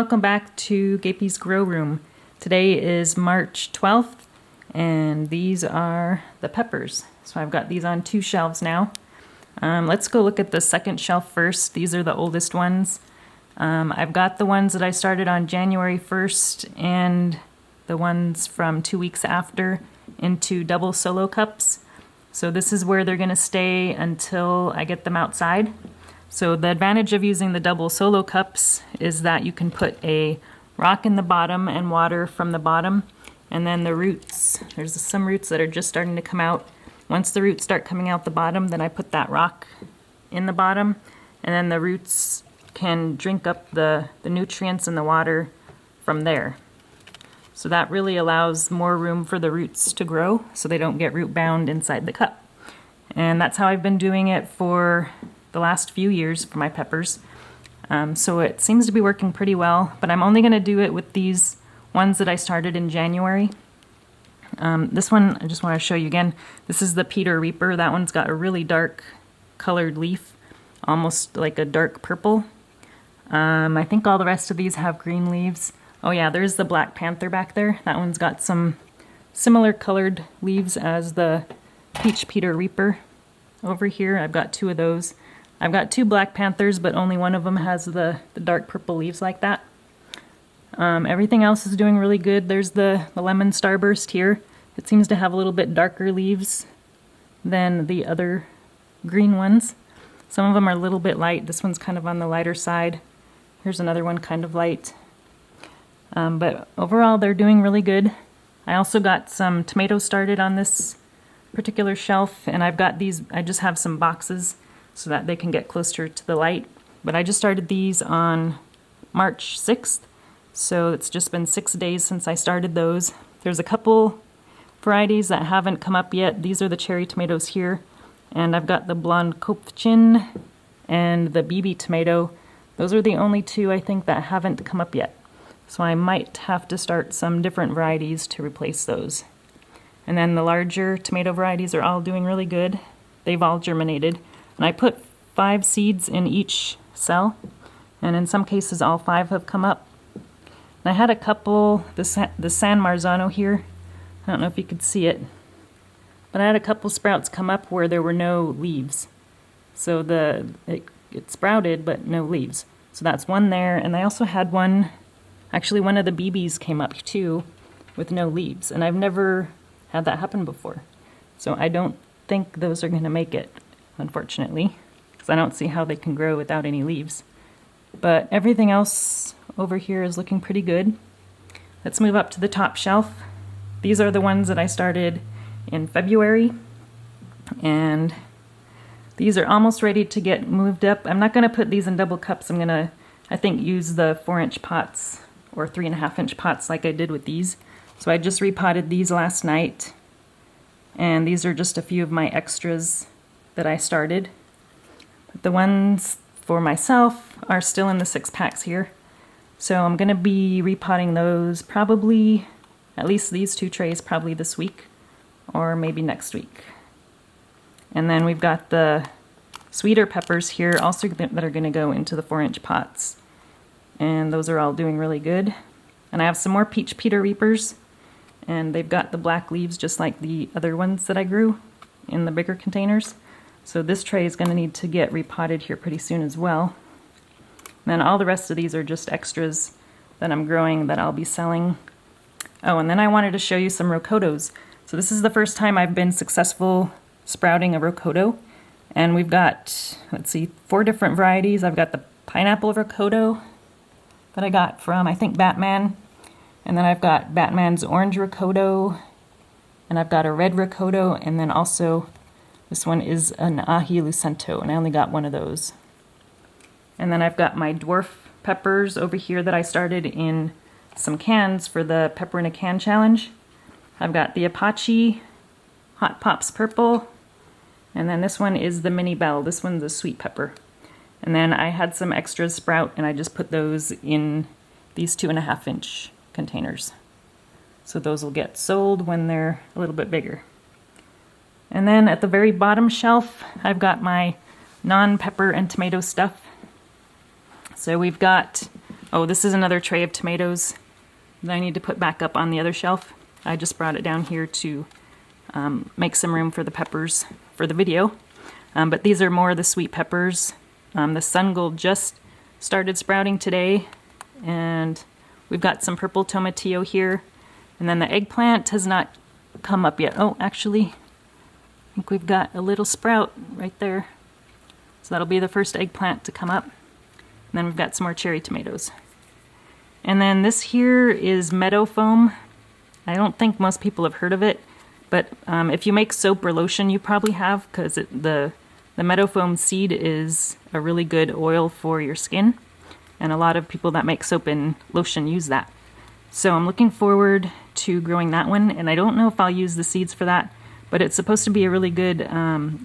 welcome back to Gapey's Grow Room. Today is March 12th and these are the peppers. So I've got these on two shelves now. Let's go look at the second shelf first. These are the oldest ones. I've got the ones that I started on January 1st and the ones from 2 weeks after into double solo cups. So this is where they're going to stay until I get them outside. So the advantage of using the double solo cups is that you can put a rock in the bottom and water from the bottom, and then the roots, there's some roots that are just starting to come out. Once the roots start coming out the bottom, then I put that rock in the bottom, and then the roots can drink up the nutrients in the water from there. So that really allows more room for the roots to grow so they don't get root bound inside the cup. And that's how I've been doing it for the last few years for my peppers. So it seems to be working pretty well, but I'm only going to do it with these ones that I started in January. This one I just want to show you again. This is the Peter Reaper. That one's got a really dark colored leaf, almost like a dark purple. I think all the rest of these have green leaves. Oh yeah, there's the Black Panther back there. That one's got some similar colored leaves as the Peach Peter Reaper. Over here I've got two of those. I've got two Black Panthers, but only one of them has the dark purple leaves like that. Everything else is doing really good. There's the lemon Starburst here. It seems to have a little bit darker leaves than the other green ones. Some of them are a little bit light. This one's kind of on the lighter side. Here's another one kind of light. But overall they're doing really good. I also got some tomatoes started on this particular shelf, and I've got these, I just have some boxes so that they can get closer to the light. But I just started these on March 6th, so it's just been 6 days since I started those. There's a couple varieties that haven't come up yet. These are the cherry tomatoes here, and I've got the blonde Kopfchen and the BB tomato. Those are the only two I think that haven't come up yet. So I might have to start some different varieties to replace those. And then the larger tomato varieties are all doing really good. They've all germinated. And I put 5 seeds in each cell, and in some cases all 5 have come up. And I had a couple, the San Marzano here, I don't know if you could see it, but I had a couple sprouts come up where there were no leaves. So it sprouted but no leaves. So that's one there, and I also had one, actually one of the BBs came up too with no leaves, and I've never had that happen before. So I don't think those are going to make it, unfortunately, because I don't see how they can grow without any leaves. But everything else over here is looking pretty good. Let's move up to the top shelf. These are the ones that I started in February, and these are almost ready to get moved up. I'm not going to put these in double cups. I'm going to, I think, use the 4-inch pots or 3.5-inch pots like I did with these. So I just repotted these last night, and these are just a few of my extras that I started. But the ones for myself are still in the 6-packs here. So I'm going to be repotting those probably, at least these 2 trays, probably this week or maybe next week. And then we've got the sweeter peppers here also that are going to go into the 4-inch pots. And those are all doing really good. And I have some more Peach Peter Reapers, and they've got the black leaves just like the other ones that I grew in the bigger containers. So this tray is going to need to get repotted here pretty soon as well. And then all the rest of these are just extras that I'm growing that I'll be selling. Oh, and then I wanted to show you some rocotos. So this is the first time I've been successful sprouting a rocoto. And we've got, let's see, 4 different varieties. I've got the pineapple rocoto that I got from, I think, Batman. And then I've got Batman's orange rocoto, and I've got a red rocoto, and then also this one is an ahi lucento, and I only got one of those. And then I've got my dwarf peppers over here that I started in some cans for the Pepper in a Can challenge. I've got the Apache Hot Pops Purple, and then this one is the Mini Bell. This one's a sweet pepper. And then I had some extras sprout, and I just put those in these 2.5-inch containers. So those will get sold when they're a little bit bigger. And then at the very bottom shelf, I've got my non-pepper and tomato stuff. So we've got Oh, this is another tray of tomatoes that I need to put back up on the other shelf. I just brought it down here to make some room for the peppers for the video. But these are more of the sweet peppers. The sun gold just started sprouting today, and we've got some purple tomatillo here. And then the eggplant has not come up yet. Oh, actually, I think we've got a little sprout right there. So that'll be the first eggplant to come up. And then we've got some more cherry tomatoes. And then this here is meadow foam. I don't think most people have heard of it, but if you make soap or lotion, you probably have, because the meadow foam seed is a really good oil for your skin. And a lot of people that make soap and lotion use that. So I'm looking forward to growing that one, and I don't know if I'll use the seeds for that, but it's supposed to be a really good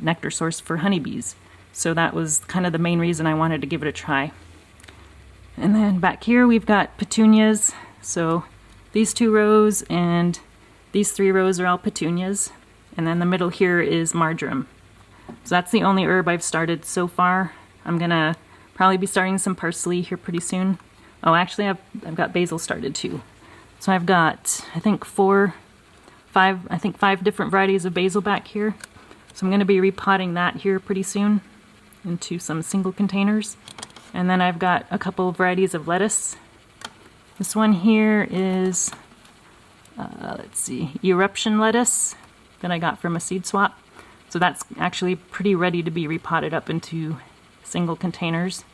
nectar source for honeybees. So that was kind of the main reason I wanted to give it a try. And then back here we've got petunias. So these 2 rows and these 3 rows are all petunias. And then the middle here is marjoram. So that's the only herb I've started so far. I'm gonna probably be starting some parsley here pretty soon. Oh, actually I've got basil started too. So I've got, I think 5 different varieties of basil back here. So I'm gonna be repotting that here pretty soon into some single containers. And then I've got a couple of varieties of lettuce. This one here is, let's see, eruption lettuce that I got from a seed swap. So that's actually pretty ready to be repotted up into single containers.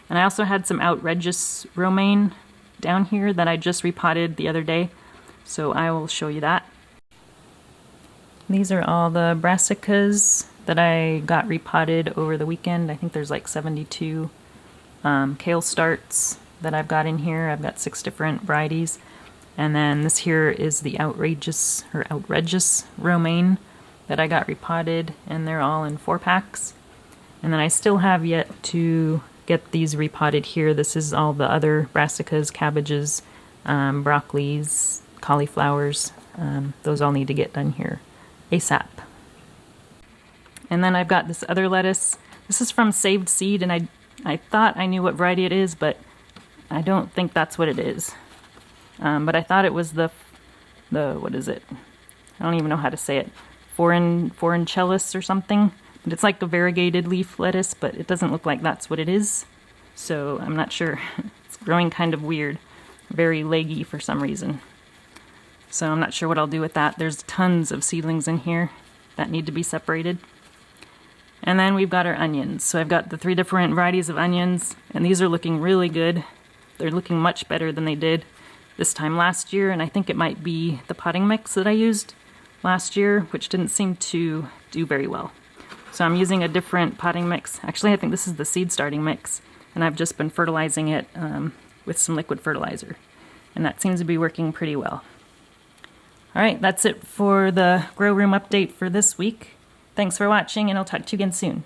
And I also had some outrageous romaine down here that I just repotted the other day. So I will show you that. These are all the brassicas that I got repotted over the weekend. I think there's like 72 kale starts that I've got in here. I've got 6 different varieties. And then this here is the outrageous romaine that I got repotted, and they're all in 4-packs. And then I still have yet to get these repotted here. This is all the other brassicas, cabbages, broccolis, cauliflowers. Those all need to get done here ASAP. And then I've got this other lettuce. This is from Saved Seed, and I thought I knew what variety it is, but I don't think that's what it is. But I thought it was the what is it? I don't even know how to say it. Foreignchellis or something. But it's like a variegated leaf lettuce, but it doesn't look like that's what it is. So I'm not sure. It's growing kind of weird. Very leggy for some reason. So I'm not sure what I'll do with that. There's tons of seedlings in here that need to be separated. And then we've got our onions. So I've got the 3 different varieties of onions, and these are looking really good. They're looking much better than they did this time last year, and I think it might be the potting mix that I used last year, which didn't seem to do very well. So I'm using a different potting mix. Actually, I think this is the seed starting mix, and I've just been fertilizing it with some liquid fertilizer, and that seems to be working pretty well. All right, that's it for the grow room update for this week. Thanks for watching, and I'll talk to you again soon.